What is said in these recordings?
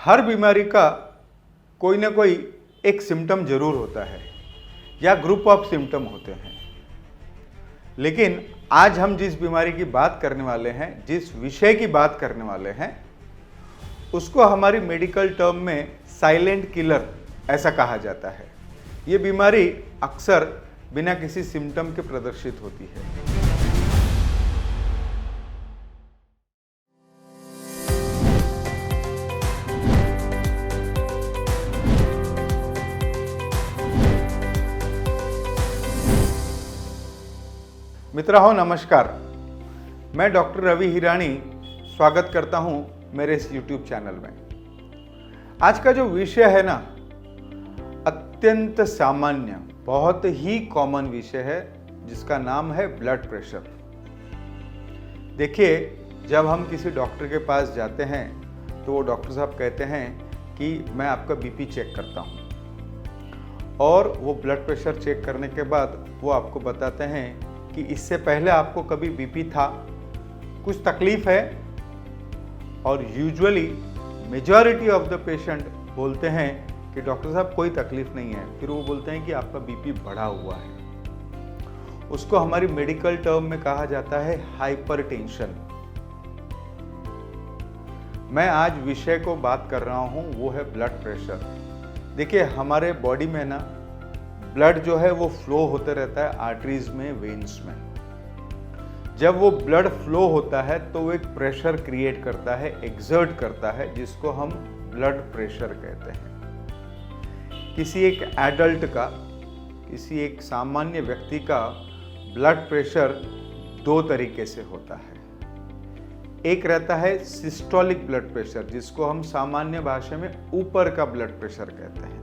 हर बीमारी का कोई ना कोई एक सिम्टम जरूर होता है या ग्रुप ऑफ सिम्टम होते हैं। लेकिन आज हम जिस बीमारी की बात करने वाले हैं, जिस विषय की बात करने वाले हैं, उसको हमारी मेडिकल टर्म में साइलेंट किलर ऐसा कहा जाता है। ये बीमारी अक्सर बिना किसी सिम्टम के प्रदर्शित होती है। मित्रों नमस्कार, मैं डॉक्टर रवि हिरानी स्वागत करता हूं मेरे इस YouTube चैनल में। आज का जो विषय है ना, अत्यंत सामान्य, बहुत ही कॉमन विषय है जिसका नाम है ब्लड प्रेशर। देखिए, जब हम किसी डॉक्टर के पास जाते हैं तो वो डॉक्टर साहब कहते हैं कि मैं आपका बीपी चेक करता हूं, और वो ब्लड प्रेशर चेक करने के बाद वो आपको बताते हैं कि इससे पहले आपको कभी बीपी था, कुछ तकलीफ है, और usually majority of the patient बोलते हैं कि डॉक्टर साहब कोई तकलीफ नहीं है। फिर वो बोलते हैं कि आपका बीपी बढ़ा हुआ है। उसको हमारी मेडिकल टर्म में कहा जाता है हाइपरटेंशन। मैं आज विषय को बात कर रहा हूं, वो है ब्लड प्रेशर। देखिए, हमारे बॉडी में ना ब्लड जो है वो फ्लो होते रहता है आर्टरीज में, वेन्स में। जब वो ब्लड फ्लो होता है तो वो एक प्रेशर क्रिएट करता है, एक्सर्ट करता है, जिसको हम ब्लड प्रेशर कहते हैं। किसी एक एडल्ट का, किसी एक सामान्य व्यक्ति का ब्लड प्रेशर दो तरीके से होता है। एक रहता है सिस्टोलिक ब्लड प्रेशर, जिसको हम सामान्य भाषा में ऊपर का ब्लड प्रेशर कहते हैं,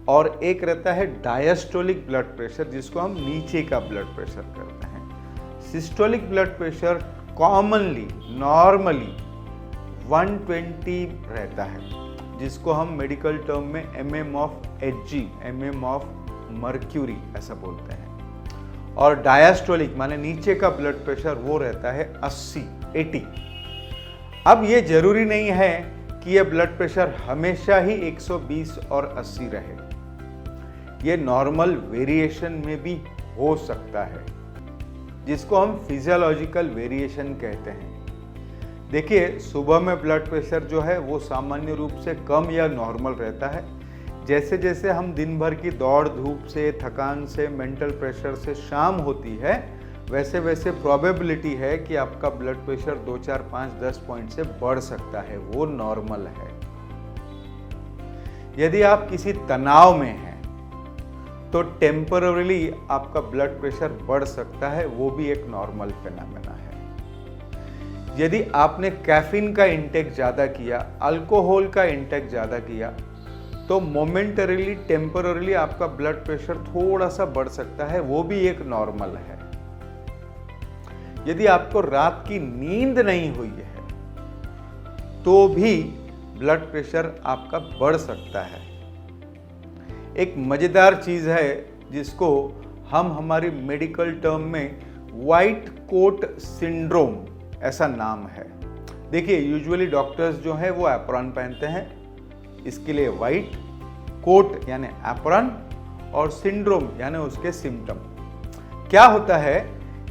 और एक रहता है डायस्टोलिक ब्लड प्रेशर, जिसको हम नीचे का ब्लड प्रेशर करते हैं। Systolic blood pressure commonly, normally 120 रहता है, जिसको हम मेडिकल टर्म में mm of Hg, mm of mercury ऐसा बोलते हैं। और डायस्टोलिक माने नीचे का ब्लड प्रेशर वो रहता है 80। अब ये जरूरी नहीं है कि ये ब्लड प्रेशर हमेशा ही 120 और 80 रहे। ये नॉर्मल वेरिएशन में भी हो सकता है, जिसको हम फिजियोलॉजिकल वेरिएशन कहते हैं। देखिए, सुबह में ब्लड प्रेशर जो है वो सामान्य रूप से कम या नॉर्मल रहता है। जैसे जैसे हम दिन भर की दौड़ धूप से, थकान से, मेंटल प्रेशर से शाम होती है, वैसे वैसे प्रोबेबिलिटी है कि आपका ब्लड प्रेशर 2, 4, 5, 10 पॉइंट से बढ़ सकता है। वो नॉर्मल है। यदि आप किसी तनाव में हैं तो टेम्पररीली आपका ब्लड प्रेशर बढ़ सकता है, वो भी एक नॉर्मल फिनोमेना है। यदि आपने कैफीन का इंटेक ज़्यादा किया, अल्कोहल का इंटेक ज़्यादा किया, तो मोमेंटरीली, टेम्पररीली आपका ब्लड प्रेशर थोड़ा सा बढ़ सकता है, वो भी एक नॉर्मल है। यदि आपको रात की नींद नहीं हुई है तो भी ब्लड प्रेशर आपका बढ़ सकता है। एक मजेदार चीज है जिसको हम हमारी मेडिकल टर्म में व्हाइट कोट सिंड्रोम ऐसा नाम है। देखिए, यूजुअली डॉक्टर्स जो है वो एप्रॉन पहनते हैं, इसके लिए व्हाइट कोट यानी एप्रॉन, और सिंड्रोम यानी उसके सिम्टम। क्या होता है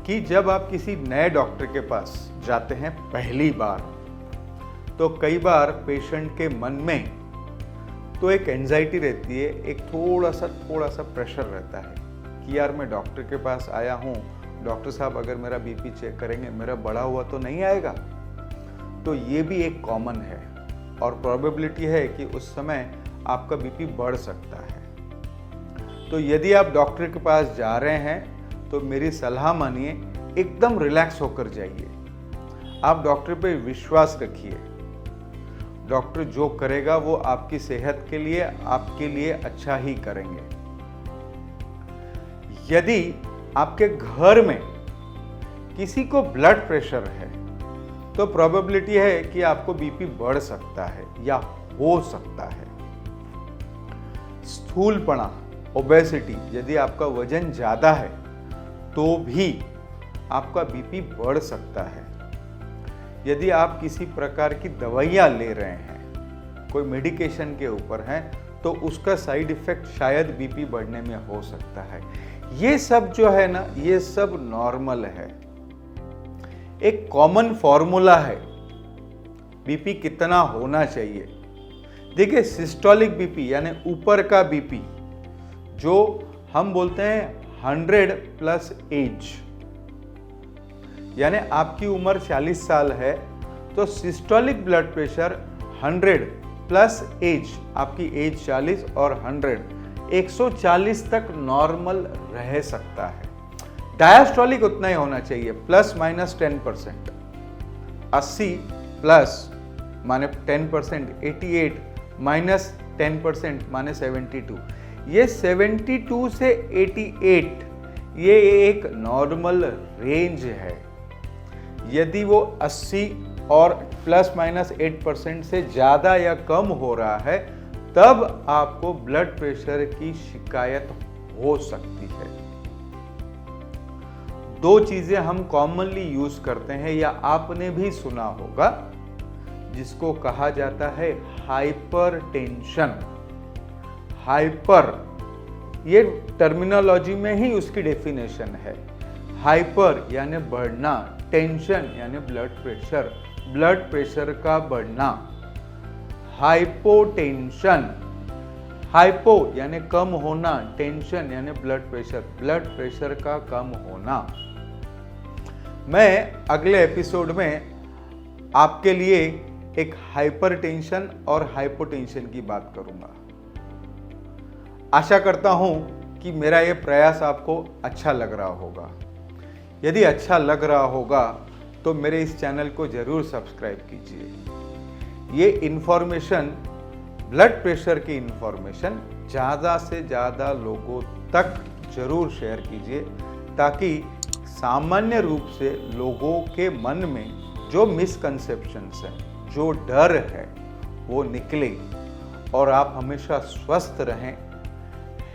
कि जब आप किसी नए डॉक्टर के पास जाते हैं पहली बार, तो कई बार पेशेंट के मन में तो एक एंजाइटी रहती है, एक थोड़ा सा प्रेशर रहता है कि यार मैं डॉक्टर के पास आया हूँ, डॉक्टर साहब अगर मेरा बीपी चेक करेंगे, मेरा बढ़ा हुआ तो नहीं आएगा। तो ये भी एक कॉमन है, और प्रोबेबिलिटी है कि उस समय आपका बीपी बढ़ सकता है। तो यदि आप डॉक्टर के पास जा रहे हैं तो मेरी सलाह मानिए, एकदम रिलैक्स होकर जाइए। आप डॉक्टर पे विश्वास रखिए। डॉक्टर जो करेगा वो आपकी सेहत के लिए, आपके लिए अच्छा ही करेंगे। यदि आपके घर में किसी को ब्लड प्रेशर है तो प्रोबेबिलिटी है कि आपको बीपी बढ़ सकता है या हो सकता है। स्थूलपना, ओबेसिटी, यदि आपका वजन ज़्यादा है तो भी आपका बीपी बढ़ सकता है। यदि आप किसी प्रकार की दवाइयाँ ले रहे हैं, कोई मेडिकेशन के ऊपर हैं तो उसका साइड इफेक्ट शायद बीपी बढ़ने में हो सकता है। ये सब जो है ना, ये सब नॉर्मल है। एक कॉमन फॉर्मूला है बीपी कितना होना चाहिए। देखिए, सिस्टोलिक बीपी यानी ऊपर का बीपी जो हम बोलते हैं 100 प्लस एज, यानी आपकी उम्र 40 साल है तो systolic blood pressure 100 plus age, आपकी एज 40 और 140 तक नॉर्मल रह सकता है। डायस्टोलिक उतना ही होना चाहिए, प्लस माइनस 10%। 80 प्लस माने 10%, 88 माइनस 10% माने 72। ये 72 से 88 ये एक नॉर्मल रेंज है। यदि वो 80 और प्लस माइनस 8% से ज़्यादा या कम हो रहा है तब आपको ब्लड प्रेशर की शिकायत हो सकती है। दो चीज़ें हम कॉमनली यूज करते हैं या आपने भी सुना होगा, जिसको कहा जाता है हाइपरटेंशन। हाइपर, ये टर्मिनोलॉजी में ही उसकी डेफिनेशन है। हाइपर यानी बढ़ना, टेंशन यानी ब्लड प्रेशर का बढ़ना। हाइपोटेंशन, हाइपो यानी कम होना, टेंशन यानी ब्लड प्रेशर का कम होना। मैं अगले एपिसोड में आपके लिए एक हाइपरटेंशन और हाइपोटेंशन की बात करूंगा। आशा करता हूं कि मेरा ये प्रयास आपको अच्छा लग रहा होगा। यदि अच्छा लग रहा होगा तो मेरे इस चैनल को जरूर सब्सक्राइब कीजिए। ये इन्फॉर्मेशन, ब्लड प्रेशर की इन्फॉर्मेशन ज़्यादा से ज़्यादा लोगों तक जरूर शेयर कीजिए, ताकि सामान्य रूप से लोगों के मन में जो मिसकंसेप्शंस हैं, जो डर है, वो निकले और आप हमेशा स्वस्थ रहें,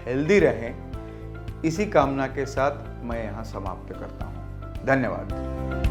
हेल्दी रहें। इसी कामना के साथ मैं यहाँ समाप्त करता हूँ। धन्यवाद।